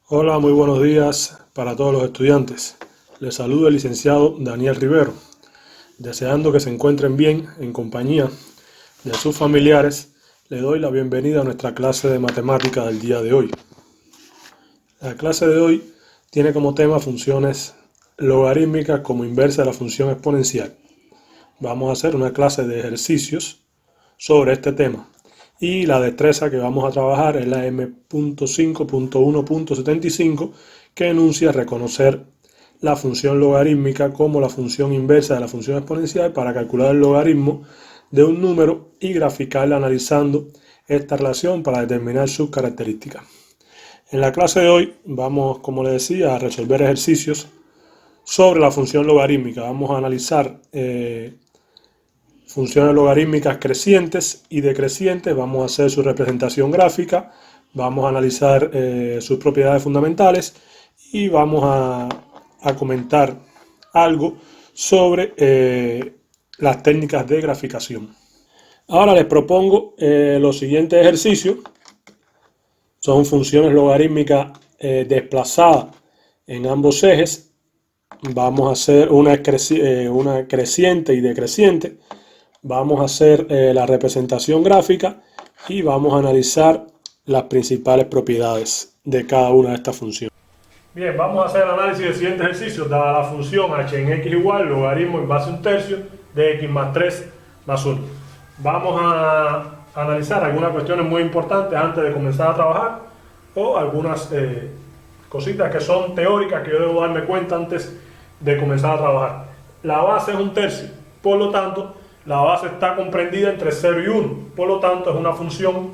Hola, muy buenos días para todos los estudiantes. Les saluda el licenciado Daniel Rivero, deseando que se encuentren bien en compañía de sus familiares. Le doy la bienvenida a nuestra clase de matemática del día de hoy. La clase de hoy tiene como tema funciones logarítmicas como inversa de la función exponencial. Vamos a hacer una clase de ejercicios sobre este tema. Y la destreza que vamos a trabajar es la M.5.1.75, que enuncia reconocer la función logarítmica como la función inversa de la función exponencial para calcular el logaritmo de un número y graficarla analizando esta relación para determinar sus características. En la clase de hoy vamos, como les decía, a resolver ejercicios sobre la función logarítmica. Vamos a analizar funciones logarítmicas crecientes y decrecientes. Vamos a hacer su representación gráfica, vamos a analizar sus propiedades fundamentales y vamos a comentar algo sobre las técnicas de graficación. Ahora les propongo los siguientes ejercicios. Son funciones logarítmicas desplazadas en ambos ejes. Vamos a hacer una creciente y decreciente. Vamos a hacer la representación gráfica y vamos a analizar las principales propiedades de cada una de estas funciones. Bien, vamos a hacer el análisis del siguiente ejercicio. Dada la función h en x igual logaritmo en base a un tercio de x más 3 más 1. Vamos a analizar algunas cuestiones muy importantes antes de comenzar a trabajar, o algunas cositas que son teóricas que yo debo darme cuenta antes de comenzar a trabajar. La base es un tercio, por lo tanto la base está comprendida entre 0 y 1, por lo tanto es una función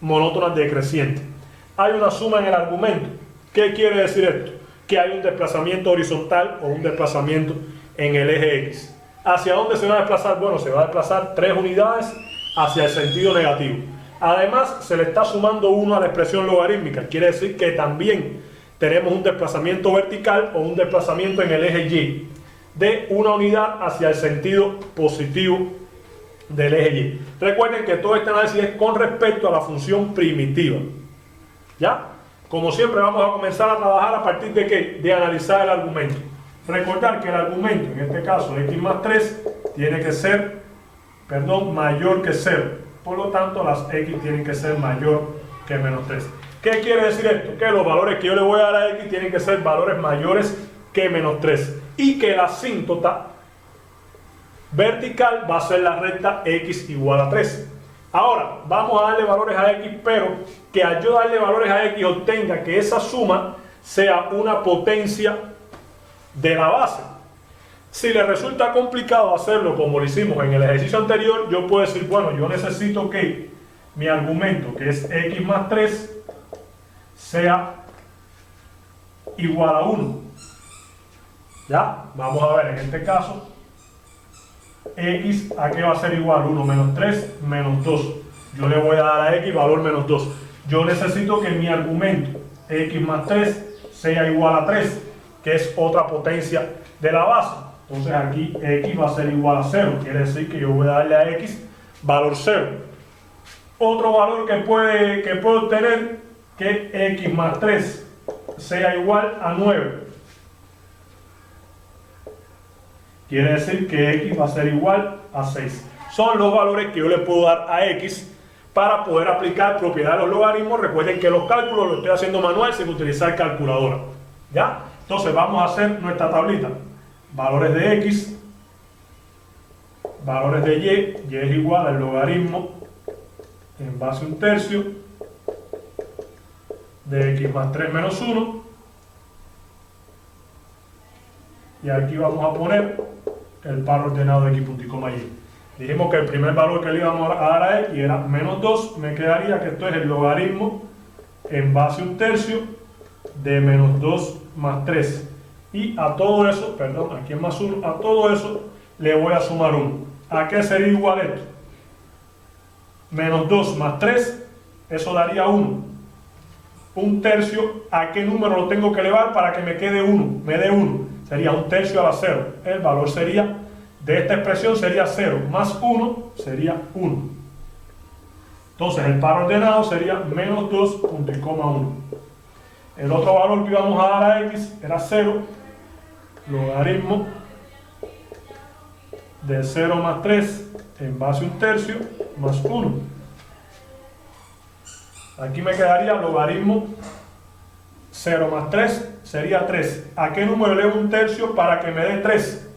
monótona decreciente. Hay una suma en el argumento. ¿Qué quiere decir esto? Que hay un desplazamiento horizontal o un desplazamiento en el eje X. ¿Hacia dónde se va a desplazar? Bueno, se va a desplazar 3 unidades hacia el sentido negativo. Además, se le está sumando 1 a la expresión logarítmica. Quiere decir que también tenemos un desplazamiento vertical o un desplazamiento en el eje Y de 1 unidad hacia el sentido positivo del eje Y. Recuerden que todo este análisis es con respecto a la función primitiva. ¿Ya? Como siempre vamos a comenzar a trabajar a partir de ¿qué? De analizar el argumento. Recordar que el argumento, en este caso x más 3, tiene que ser, mayor que 0. Por lo tanto, las x tienen que ser mayor que menos 3. ¿Qué quiere decir esto? Que los valores que yo le voy a dar a x tienen que ser valores mayores que menos 3. Y que la asíntota vertical va a ser la recta x igual a 3. Ahora, vamos a darle valores a x, pero que al yo darle valores a x obtenga que esa suma sea una potencia de la base. Si le resulta complicado hacerlo como lo hicimos en el ejercicio anterior, yo puedo decir, bueno, yo necesito que mi argumento, que es x más 3, sea igual a 1. ¿Ya? Vamos a ver, en este caso, x, ¿a qué va a ser igual? 1 menos 3 menos 2. Yo le voy a dar a x valor menos 2. Yo necesito que mi argumento, x más 3, sea igual a 3, que es otra potencia de la base. Entonces aquí x va a ser igual a 0. Quiere decir que yo voy a darle a x valor 0. Otro valor que puedo obtener, que x más 3 sea igual a 9. Quiere decir que x va a ser igual a 6. Son los valores que yo le puedo dar a x para poder aplicar propiedad de los logaritmos. Recuerden que los cálculos los estoy haciendo manual sin utilizar calculadora. ¿Ya? Entonces vamos a hacer nuestra tablita. Valores de x, valores de y es igual al logaritmo en base a un tercio de x más 3 menos 1. Y aquí vamos a poner el par ordenado de x punto y coma y. Dijimos que el primer valor que le íbamos a dar a x era menos 2. Me quedaría que esto es el logaritmo en base a un tercio de menos 2 más 3. Y a todo eso, aquí es más 1, a todo eso le voy a sumar 1. ¿A qué sería igual esto? Menos 2 más 3, eso daría 1. Un tercio, ¿a qué número lo tengo que elevar para que me quede 1? Me dé 1. Sería un tercio a la 0. El valor sería, de esta expresión sería 0, más 1 sería 1. Entonces el par ordenado sería menos 2 punto y coma 1. El otro valor que íbamos a dar a x era 0, logaritmo de 0 más 3 en base a 1/3 más 1. Aquí me quedaría logaritmo 0 más 3 sería 3. ¿A qué número elevo 1/3 para que me dé 3?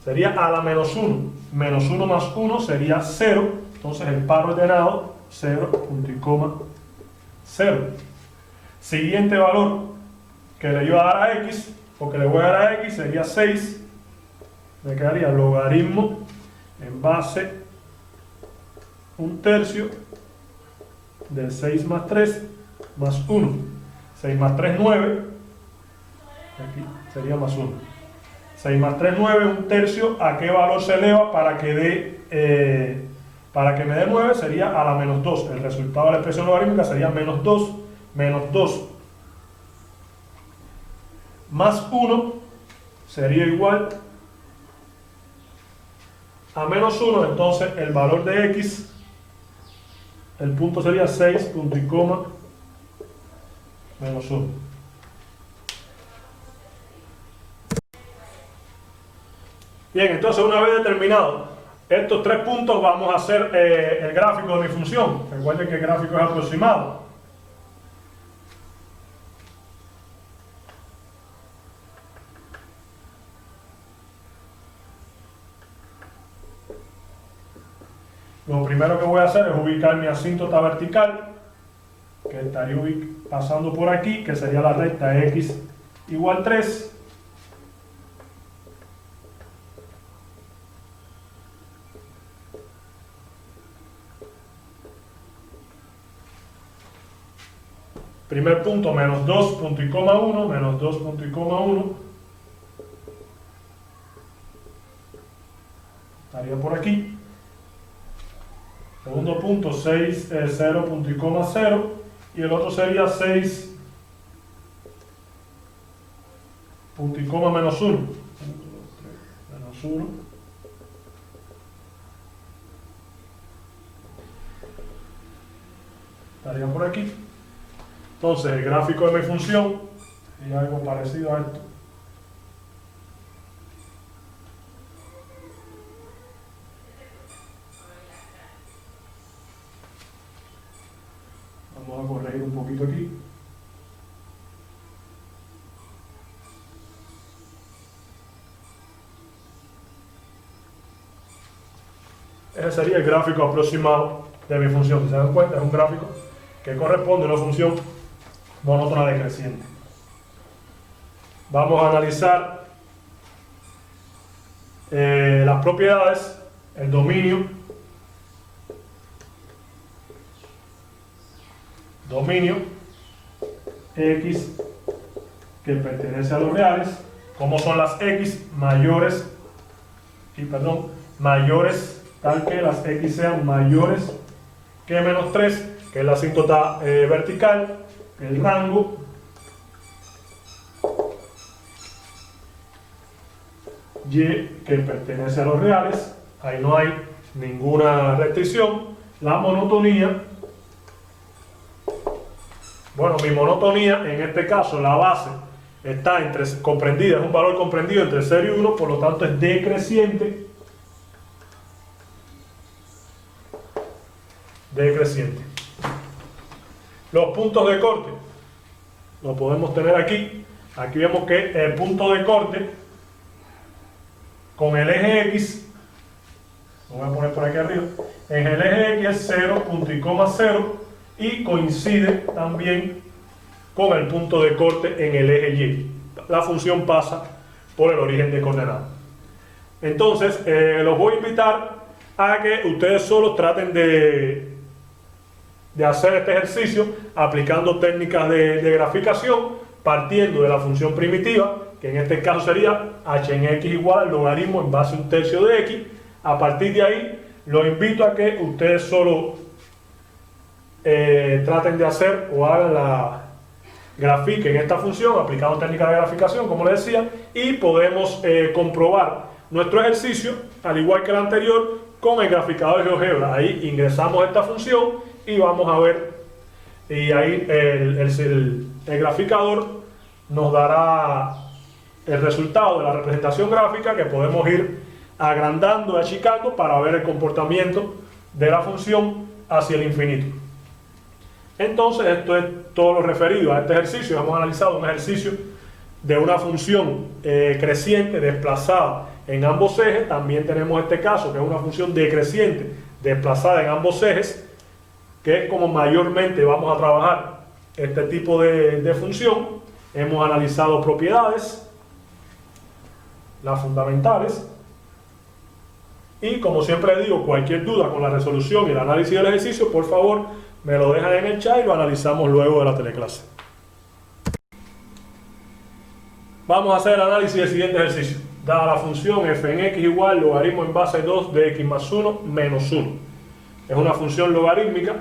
Sería a la menos 1. Menos 1 más 1 sería 0. Entonces el par ordenado 0, punto y coma 0. Siguiente valor que le iba a dar a x, o que le voy a dar a x, sería 6. Me quedaría logaritmo en base 1/3 de 6 más 3 más 1. 6 más 3, 9. Aquí sería más 1. 6 más 3, 9. 1/3. ¿A qué valor se eleva para que me dé 9? Sería a la menos 2. El resultado de la expresión logarítmica sería menos 2. Menos 2 más 1 sería igual a menos 1. Entonces el valor de x, el punto sería 6, punto y coma menos 1. Bien, entonces una vez determinado estos 3 puntos, vamos a hacer el gráfico de mi función. Recuerden que el gráfico es aproximado. Lo primero que voy a hacer es ubicar mi asíntota vertical, que estaría pasando por aquí, que sería la recta x igual 3. Primer punto, menos 2, punto y coma 1, menos 2, punto y coma 1. Estaría por aquí. Segundo punto, 6, 0, punto y coma 0. Y el otro sería 6, punto y coma menos 1. Menos 1. Estaría por aquí. Entonces el gráfico de mi función sería algo parecido a esto. Vamos a corregir un poquito aquí. Ese sería el gráfico aproximado de mi función. Si se dan cuenta, es un gráfico que corresponde a una función monótona decreciente. Vamos a analizar las propiedades, el dominio x que pertenece a los reales, como son las x mayores tal que las x sean mayores que menos 3, que es la asíntota vertical, el rango y que pertenece a los reales, ahí no hay ninguna restricción. La monotonía, bueno, mi monotonía, en este caso la base está comprendida, es un valor comprendido entre 0 y 1, por lo tanto es decreciente. Los puntos de corte lo podemos tener aquí. Aquí vemos que el punto de corte con el eje X, lo voy a poner por aquí arriba, en el eje X es 0, punto y coma 0, y coincide también con el punto de corte en el eje Y. La función pasa por el origen de coordenadas. Entonces, los voy a invitar a que ustedes solos traten de hacer este ejercicio aplicando técnicas de graficación, partiendo de la función primitiva, que en este caso sería h en x igual al logaritmo en base a 1/3 de x. A partir de ahí, los invito a que ustedes solo traten de hacer o hagan grafiquen esta función aplicando técnicas de graficación, como les decía, y podemos comprobar nuestro ejercicio, al igual que el anterior, con el graficador de GeoGebra. Ahí ingresamos esta función y vamos a ver, y ahí el graficador nos dará el resultado de la representación gráfica, que podemos ir agrandando y achicando para ver el comportamiento de la función hacia el infinito. Entonces, esto es todo lo referido a este ejercicio. Hemos analizado un ejercicio de una función creciente desplazada en ambos ejes. También tenemos este caso, que es una función decreciente desplazada en ambos ejes, que es como mayormente vamos a trabajar este tipo de función. Hemos analizado propiedades, las fundamentales, y como siempre digo, cualquier duda con la resolución y el análisis del ejercicio, por favor me lo dejan en el chat y lo analizamos luego de la teleclase. Vamos a hacer el análisis del siguiente ejercicio. Dada la función f en x igual logaritmo en base 2 de x más 1 menos 1. Es una función logarítmica.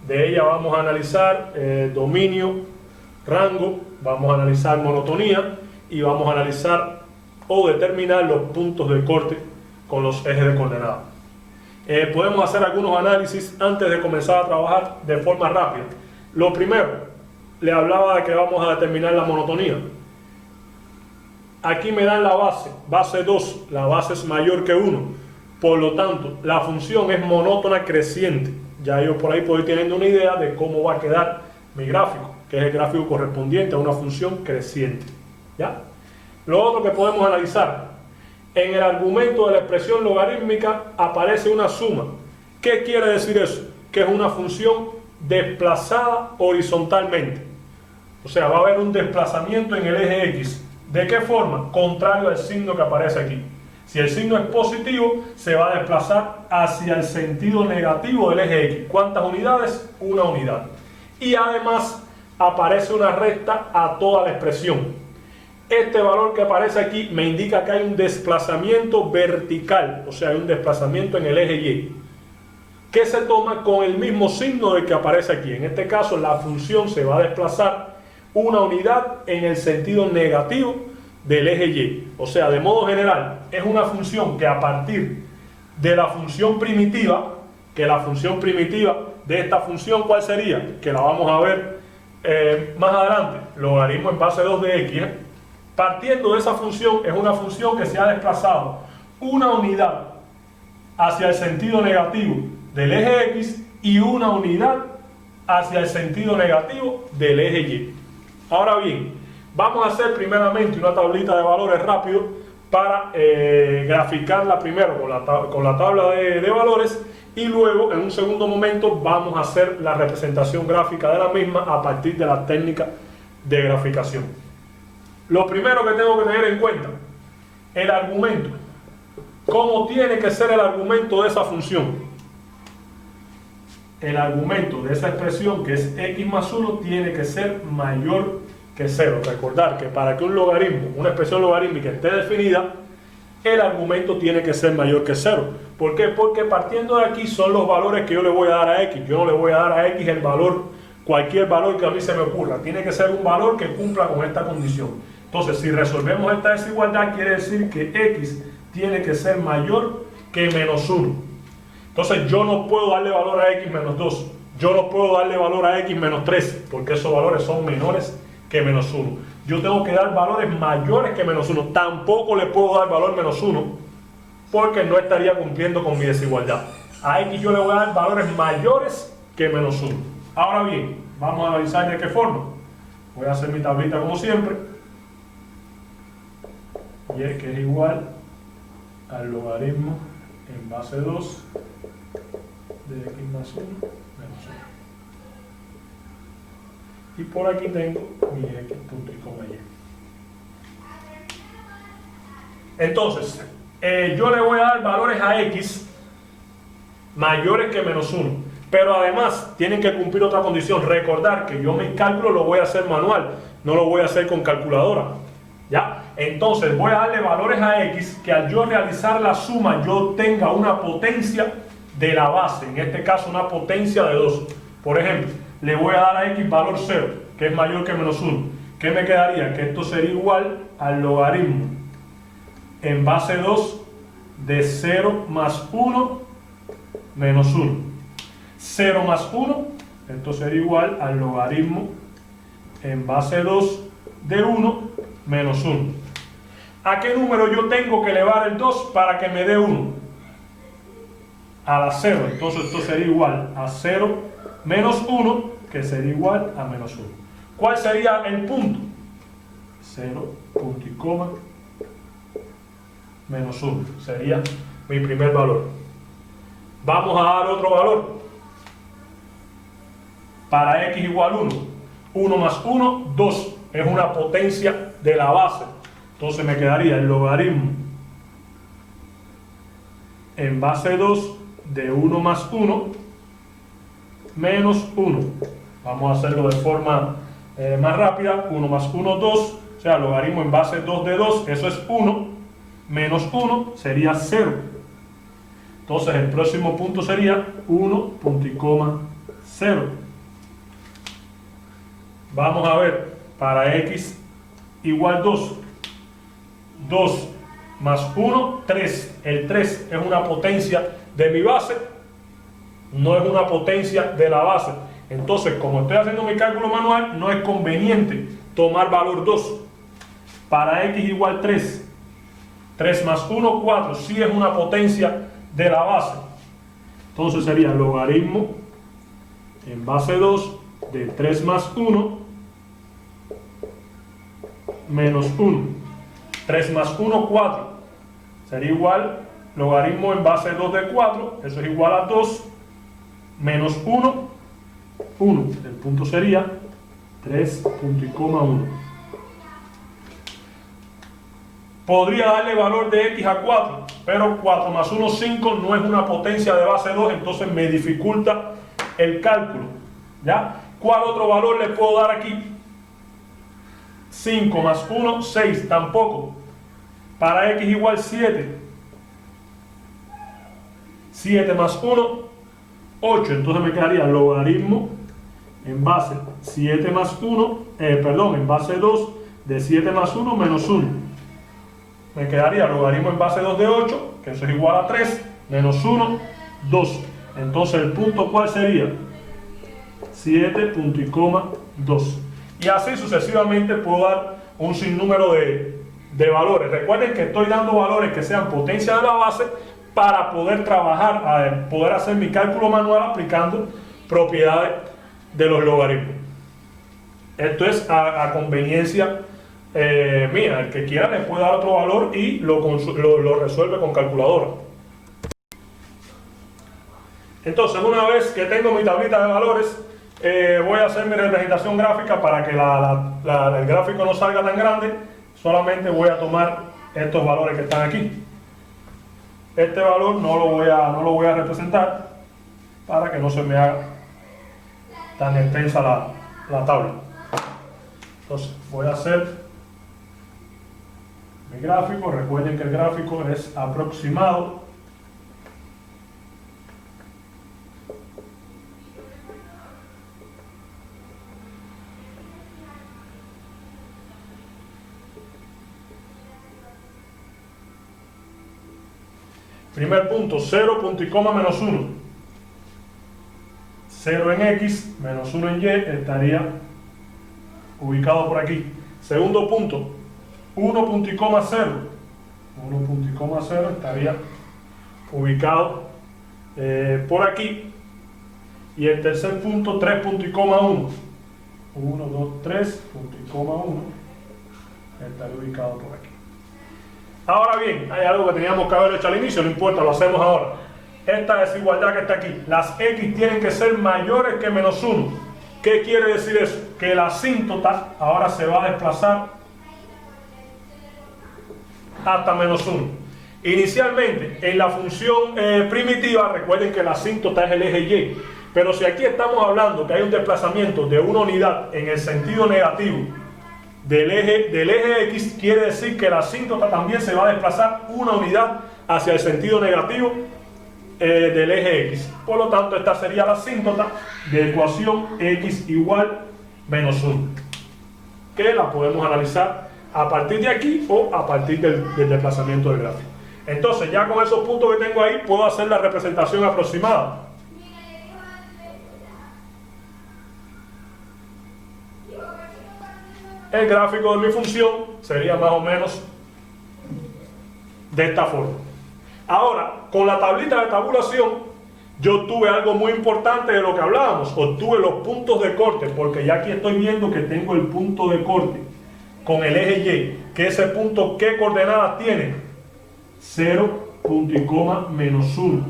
De ella vamos a analizar dominio, rango, vamos a analizar monotonía y vamos a analizar o determinar los puntos de corte con los ejes de coordenadas. Podemos hacer algunos análisis antes de comenzar a trabajar de forma rápida. Lo primero, le hablaba de que vamos a determinar la monotonía. Aquí me dan la base 2, la base es mayor que 1, por lo tanto la función es monótona creciente. Ya yo por ahí puedo ir teniendo una idea de cómo va a quedar mi gráfico, que es el gráfico correspondiente a una función creciente. ¿Ya? Lo otro que podemos analizar, en el argumento de la expresión logarítmica aparece una suma. ¿Qué quiere decir eso? Que es una función desplazada horizontalmente. O sea, va a haber un desplazamiento en el eje X. ¿De qué forma? Contrario al signo que aparece aquí. Si el signo es positivo, se va a desplazar hacia el sentido negativo del eje X. ¿Cuántas unidades? Una unidad. Y además aparece una recta a toda la expresión. Este valor que aparece aquí me indica que hay un desplazamiento vertical, o sea, hay un desplazamiento en el eje Y, que se toma con el mismo signo del que aparece aquí. En este caso, la función se va a desplazar una unidad en el sentido negativo del eje Y. O sea, de modo general, es una función que a partir de la función primitiva, que la función primitiva de esta función, ¿cuál sería? Que la vamos a ver más adelante, logaritmo en base 2 de x. Partiendo de esa función, es una función que se ha desplazado una unidad hacia el sentido negativo del eje X y una unidad hacia el sentido negativo del eje Y. Ahora bien, vamos a hacer primeramente una tablita de valores rápido para graficarla primero con la tabla de valores, y luego en un segundo momento vamos a hacer la representación gráfica de la misma a partir de la técnica de graficación. Lo primero que tengo que tener en cuenta, el argumento. ¿Cómo tiene que ser el argumento de esa función? El argumento de esa expresión, que es x más 1, tiene que ser mayor que 0. Recordar que para que un logaritmo, una expresión logarítmica esté definida, el argumento tiene que ser mayor que 0. ¿Por qué? Porque partiendo de aquí son los valores que yo le voy a dar a x. Yo no le voy a dar a x el valor, cualquier valor que a mí se me ocurra. Tiene que ser un valor que cumpla con esta condición. Entonces, si resolvemos esta desigualdad, quiere decir que x tiene que ser mayor que menos 1. Entonces, yo no puedo darle valor a x menos 2. Yo no puedo darle valor a x menos 3, porque esos valores son menores que menos 1. Yo tengo que dar valores mayores que menos 1. Tampoco le puedo dar valor menos 1, porque no estaría cumpliendo con mi desigualdad. A x yo le voy a dar valores mayores que menos 1. Ahora bien, vamos a analizar de qué forma. Voy a hacer mi tablita como siempre. Y es que es igual al logaritmo en base 2 de x más 1 menos 1. Y por aquí tengo mi x punto y coma y. Entonces, yo le voy a dar valores a x mayores que menos 1. Pero además tienen que cumplir otra condición. Recordar que yo mi cálculo lo voy a hacer manual, no lo voy a hacer con calculadora. ¿Ya? Entonces voy a darle valores a x que al yo realizar la suma yo tenga una potencia de la base, en este caso una potencia de 2. Por ejemplo, le voy a dar a x valor 0, que es mayor que menos 1. ¿Qué me quedaría? Que esto sería igual al logaritmo en base 2 de 0 más 1 menos 1. 0 más 1, esto sería igual al logaritmo en base 2 de 1 menos 1. ¿A qué número yo tengo que elevar el 2 para que me dé 1? A la 0. Entonces esto sería igual a 0 menos 1, que sería igual a menos 1. ¿Cuál sería el punto? 0, punto y coma, menos 1. Sería mi primer valor. Vamos a dar otro valor. Para x igual 1. 1 más 1, 2. Es una potencia de la base. Entonces me quedaría el logaritmo en base 2 de 1 más 1 menos 1. Vamos a hacerlo de forma más rápida. 1 más 1, 2. O sea, logaritmo en base 2 de 2, eso es 1. Menos 1 sería 0. Entonces el próximo punto sería 1, punto y coma, 0. Vamos a ver, para x igual 2. 2 más 1, 3. El 3 es una potencia de mi base, no es una potencia de la base. Entonces, como estoy haciendo mi cálculo manual, no es conveniente tomar valor 2. Para x igual 3. 3 más 1, 4. Sí es una potencia de la base. Entonces sería logaritmo en base 2 de 3 más 1 menos 1. 3 más 1, 4. Sería igual logaritmo en base 2 de 4. Eso es igual a 2 menos 1, 1. El punto sería 3, punto y coma 1. Podría darle valor de x a 4, pero 4 más 1, 5, no es una potencia de base 2, entonces me dificulta el cálculo. ¿Ya? ¿Cuál otro valor le puedo dar aquí? 5 más 1, 6, tampoco. Para x igual 7. 7 más 1, 8. Entonces me quedaría logaritmo en base 7 más 1, en base 2 de 7 más 1 menos 1. Me quedaría logaritmo en base 2 de 8, que eso es igual a 3, menos 1, 2. Entonces el punto, ¿cuál sería? 7, punto y coma, 2. Y así sucesivamente puedo dar un sinnúmero de valores. Recuerden que estoy dando valores que sean potencia de la base para poder trabajar, poder hacer mi cálculo manual aplicando propiedades de los logaritmos. Esto es a conveniencia mía. El que quiera le puede dar otro valor y lo resuelve con calculadora. Entonces, una vez que tengo mi tablita de valores, voy a hacer mi representación gráfica para que el gráfico no salga tan grande. Solamente voy a tomar estos valores que están aquí. Este valor no lo voy a representar para que no se me haga tan extensa la tabla. Entonces voy a hacer mi gráfico. Recuerden que el gráfico es aproximado. Primer punto, 0, punto y coma, menos 1. 0 en X, menos 1 en Y, estaría ubicado por aquí. Segundo punto, 1, punto y coma, 0. 1, punto y coma, 0 estaría ubicado por aquí. Y el tercer punto, 3, punto y coma, 1. 1, 2, 3, punto y coma, 1 estaría ubicado por aquí. Ahora bien, hay algo que teníamos que haber hecho al inicio, no importa, lo hacemos ahora. Esta desigualdad que está aquí, las x tienen que ser mayores que menos 1. ¿Qué quiere decir eso? Que la asíntota ahora se va a desplazar hasta menos 1. Inicialmente, en la función primitiva, recuerden que la asíntota es el eje y. Pero si aquí estamos hablando que hay un desplazamiento de una unidad en el sentido negativo del eje X, quiere decir que la asíntota también se va a desplazar una unidad hacia el sentido negativo del eje X. Por lo tanto, esta sería la asíntota de ecuación X igual menos 1, que la podemos analizar a partir de aquí o a partir del desplazamiento del gráfico. Entonces, ya con esos puntos que tengo ahí, puedo hacer la representación aproximada. el gráfico de mi función sería más o menos de esta forma. Ahora, con la tablita de tabulación, yo obtuve algo muy importante de lo que hablábamos. Obtuve los puntos de corte, porque ya aquí estoy viendo que tengo el punto de corte con el eje Y, que ese punto, ¿qué coordenadas tiene? 0, punto y coma, menos 1.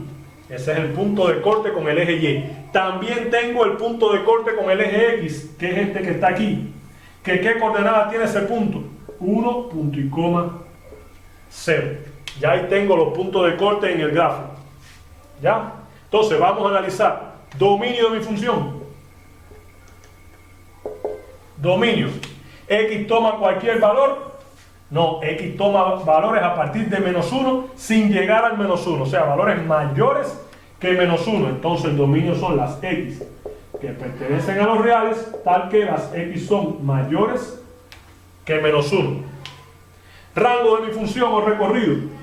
Ese es el punto de corte con el eje Y. También tengo el punto de corte con el eje X, que es este que está aquí. ¿Qué coordenadas tiene ese punto? 1, punto y coma, 0. Ya ahí tengo los puntos de corte en el gráfico. ¿Ya? Entonces vamos a analizar dominio de mi función. Dominio. X toma cualquier valor. No, X toma valores a partir de menos 1 sin llegar al menos 1. O sea, valores mayores que menos 1. Entonces el dominio son las X que pertenecen a los reales, tal que las X son mayores que menos 1. Rango de mi función o recorrido.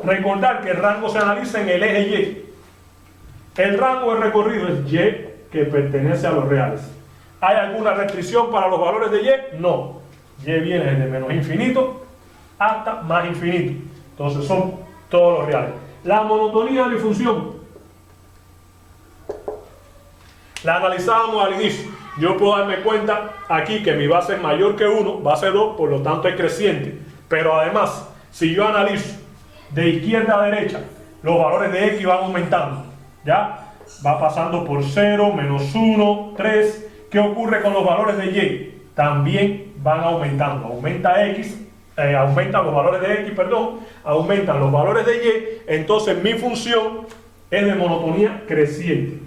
Recordar que el rango se analiza en el eje Y. El rango de recorrido es Y que pertenece a los reales. ¿Hay alguna restricción para los valores de Y? No. Y viene desde menos infinito hasta más infinito. Entonces son todos los reales. La monotonía de mi función la analizábamos al inicio. Yo puedo darme cuenta aquí que mi base es mayor que 1, base 2, por lo tanto es creciente. Pero además, si yo analizo de izquierda a derecha, los valores de X van aumentando. ¿Ya? Va pasando por 0, menos 1, 3. ¿Qué ocurre con los valores de Y? También van aumentando. Aumentan los valores de X, aumentan los valores de Y. Entonces mi función es de monotonía creciente.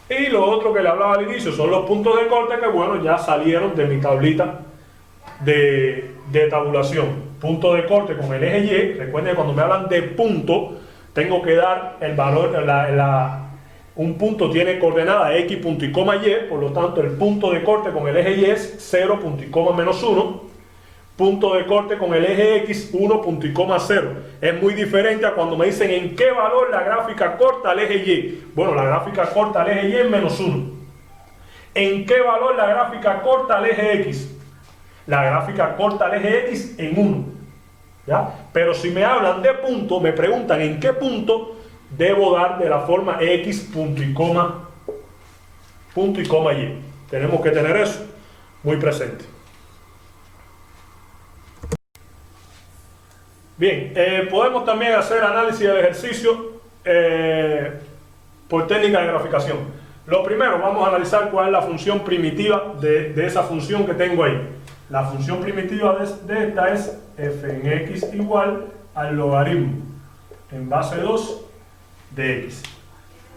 Y lo otro que le hablaba al inicio son los puntos de corte que, bueno, ya salieron de mi tablita de tabulación. Punto de corte con el eje Y. Recuerden que cuando me hablan de punto, tengo que dar el valor, un punto tiene coordenada X, punto y coma Y, por lo tanto el punto de corte con el eje Y es 0, punto y coma, menos 1. Punto de corte con el eje X, 1, punto y coma, 0. Es muy diferente a cuando me dicen en qué valor la gráfica corta al eje Y. Bueno, la gráfica corta al eje Y es menos 1. ¿En qué valor la gráfica corta al eje X? La gráfica corta al eje X en 1. ¿Ya? Pero si me hablan de punto, me preguntan en qué punto debo dar de la forma X, punto y coma Y. Tenemos que tener eso muy presente. Bien, podemos también hacer análisis del ejercicio por técnica de graficación. Lo primero, vamos a analizar cuál es la función primitiva de esa función que tengo ahí. La función primitiva de esta es f en x igual al logaritmo en base 2 de x.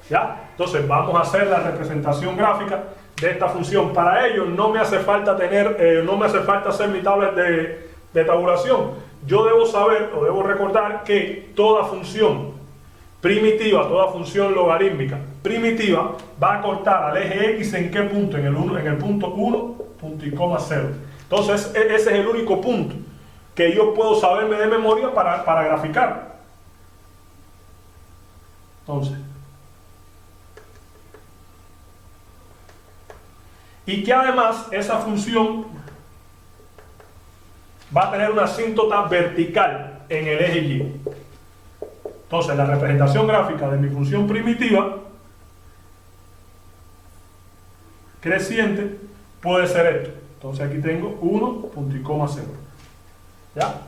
¿Ya? Entonces vamos a hacer la representación gráfica de esta función. Para ello no me hace falta hacer mi tabla de tabulación. Yo debo saber o debo recordar que toda función primitiva, toda función logarítmica primitiva va a cortar al eje x en qué punto, en el punto 1, punto y coma 0. Entonces ese es el único punto que yo puedo saberme de memoria para graficar. Entonces, y que además esa función va a tener una asíntota vertical en el eje Y. Entonces la representación gráfica de mi función primitiva creciente puede ser esto. Entonces aquí tengo 1, punto y coma 0. ¿Ya?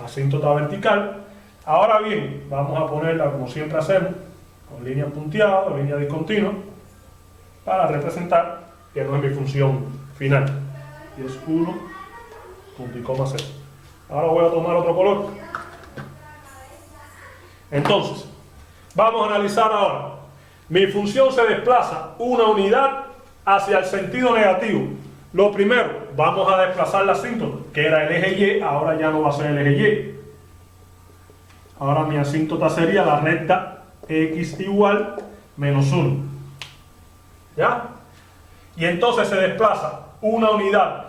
Asíntota vertical. Ahora bien, vamos a ponerla como siempre hacemos, con línea punteada o línea discontinua, para representar que no es mi función final. Y es 1, punto y coma 0. Ahora voy a tomar otro color. Entonces, vamos a analizar ahora. Mi función se desplaza una unidad hacia el sentido negativo. Lo primero, vamos a desplazar la asíntota, que era el eje Y, ahora ya no va a ser el eje Y. Ahora mi asíntota sería la recta x igual menos 1. ¿Ya? Y entonces se desplaza una unidad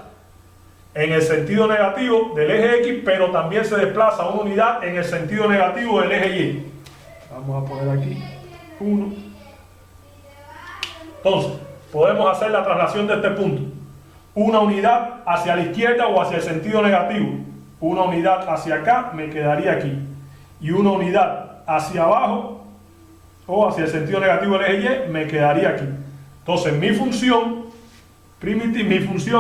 en el sentido negativo del eje X, pero también se desplaza una unidad en el sentido negativo del eje Y. Vamos a poner aquí 1, Entonces, podemos hacer la traslación de este punto. Una unidad hacia la izquierda o hacia el sentido negativo. Una unidad hacia acá me quedaría aquí. Y una unidad hacia abajo o hacia el sentido negativo del eje Y me quedaría aquí. Entonces, mi función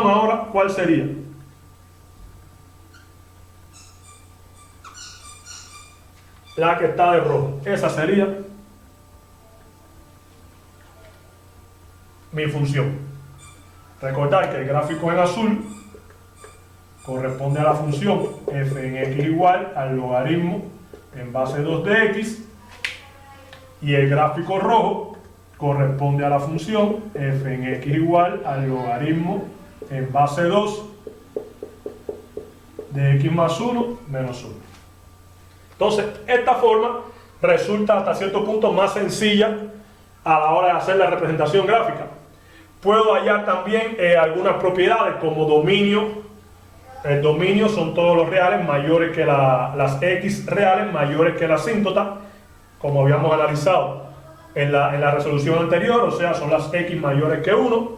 ahora, ¿cuál sería? La que está de rojo. Esa sería mi función. Recordar que el gráfico en azul corresponde a la función f en x igual al logaritmo en base 2 de x, y el gráfico rojo corresponde a la función f en x igual al logaritmo en base 2 de x más 1 menos 1. Entonces, esta forma resulta hasta cierto punto más sencilla a la hora de hacer la representación gráfica. Puedo hallar también algunas propiedades como dominio. El dominio son todos los reales mayores que las x reales mayores que la asíntota, como habíamos analizado en la resolución anterior, o sea, son las x mayores que 1.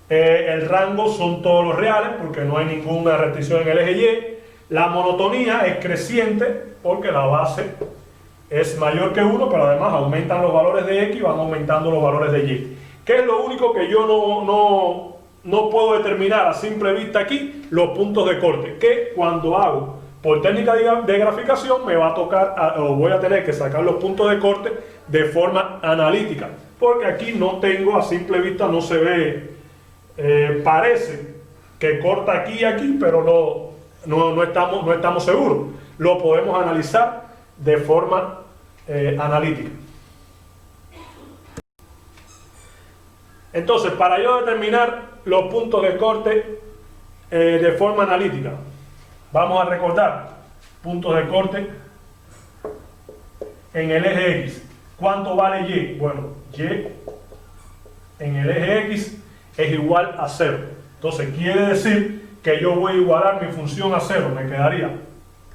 El rango son todos los reales porque no hay ninguna restricción en el eje Y. La monotonía es creciente porque la base es mayor que 1, pero además aumentan los valores de x y van aumentando los valores de y. ¿Qué es lo único que yo no puedo determinar a simple vista aquí? Los puntos de corte, que cuando hago por técnica de graficación me va a tocar, o voy a tener que sacar los puntos de corte de forma analítica, porque aquí no tengo, a simple vista no se ve, parece que corta aquí y aquí, pero no estamos seguros. Lo podemos analizar de forma analítica. Entonces, para yo determinar los puntos de corte de forma analítica, vamos a recordar puntos de corte en el eje X. ¿Cuánto vale Y? Bueno, Y en el eje X es igual a 0. Entonces, quiere decir que yo voy a igualar mi función a 0. Me quedaría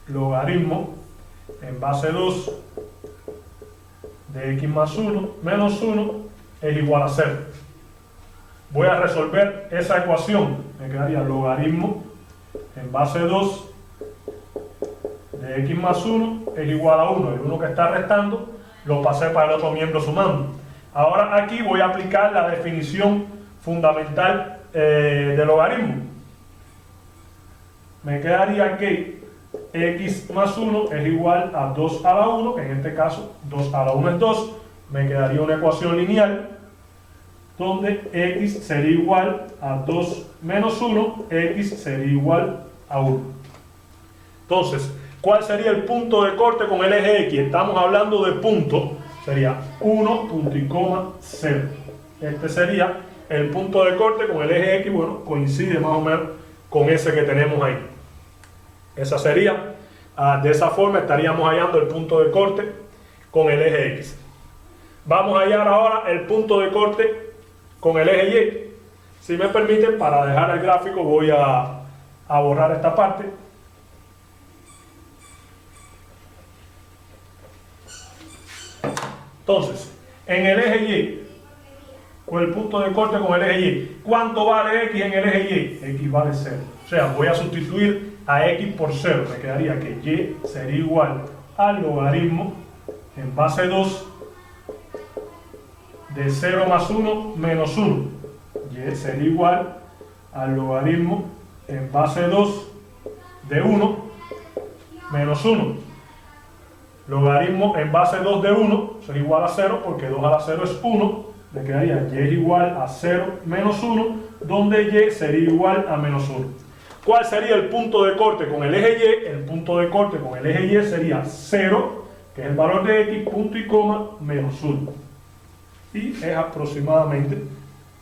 logaritmo en base 2 de x más 1 menos 1 es igual a 0. Voy a resolver esa ecuación. Me quedaría logaritmo en base 2 de x más 1 es igual a 1. El 1 que está restando lo pasé para el otro miembro sumando. Ahora aquí voy a aplicar la definición fundamental de logaritmo. Me quedaría que x más 1 es igual a 2 a la 1, que en este caso 2 a la 1 es 2. Me quedaría una ecuación lineal donde x sería igual a 2 menos 1, x sería igual a 1. Entonces, ¿cuál sería el punto de corte con el eje X? Estamos hablando de punto, sería 1, punto y coma, 0. Este sería el punto de corte con el eje X, bueno, coincide más o menos con ese que tenemos ahí. Esa sería, de esa forma estaríamos hallando el punto de corte con el eje X. Vamos a hallar ahora el punto de corte con el eje Y. Si me permiten, para dejar el gráfico voy a borrar esta parte. Entonces, en el eje Y, con el punto de corte con el eje Y, ¿cuánto vale X en el eje Y? X vale 0. O sea, voy a sustituir a X por 0. Me quedaría que Y sería igual al logaritmo en base 2 de 0 más 1 menos 1. Y sería igual al logaritmo en base 2 de 1 menos 1. Logaritmo en base 2 de 1 sería igual a 0 porque 2 a la 0 es 1. Me quedaría Y es igual a 0 menos 1, donde Y sería igual a menos 1. ¿Cuál sería el punto de corte con el eje Y? El punto de corte con el eje Y sería 0, que es el valor de X, punto y coma, menos 1. Y es aproximadamente,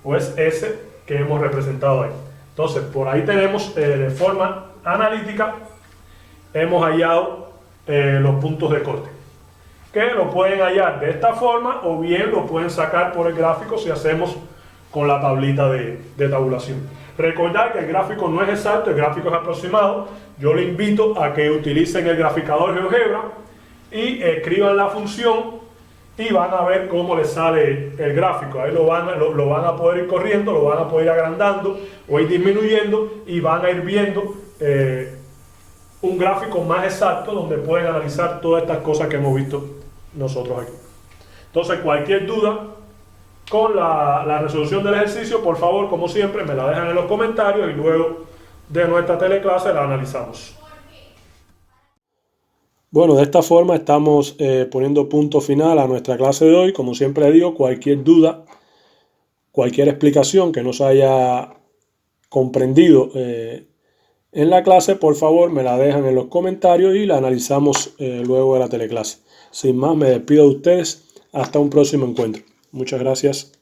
o es ese que hemos representado ahí. Entonces, por ahí tenemos, de forma analítica, hemos hallado los puntos de corte, que lo pueden hallar de esta forma o bien lo pueden sacar por el gráfico si hacemos con la tablita de tabulación. Recordar que el gráfico no es exacto, el gráfico es aproximado. Yo le invito a que utilicen el graficador GeoGebra y escriban la función y van a ver cómo les sale el gráfico. Ahí lo van a poder ir corriendo, lo van a poder ir agrandando o ir disminuyendo y van a ir viendo un gráfico más exacto donde pueden analizar todas estas cosas que hemos visto nosotros aquí. Entonces, cualquier duda con la resolución del ejercicio, por favor, como siempre, me la dejan en los comentarios y luego de nuestra teleclase la analizamos. Bueno, de esta forma estamos poniendo punto final a nuestra clase de hoy. Como siempre digo, cualquier duda, cualquier explicación que no se haya comprendido en la clase, por favor me la dejan en los comentarios y la analizamos luego de la teleclase. Sin más, me despido de ustedes. Hasta un próximo encuentro. Muchas gracias.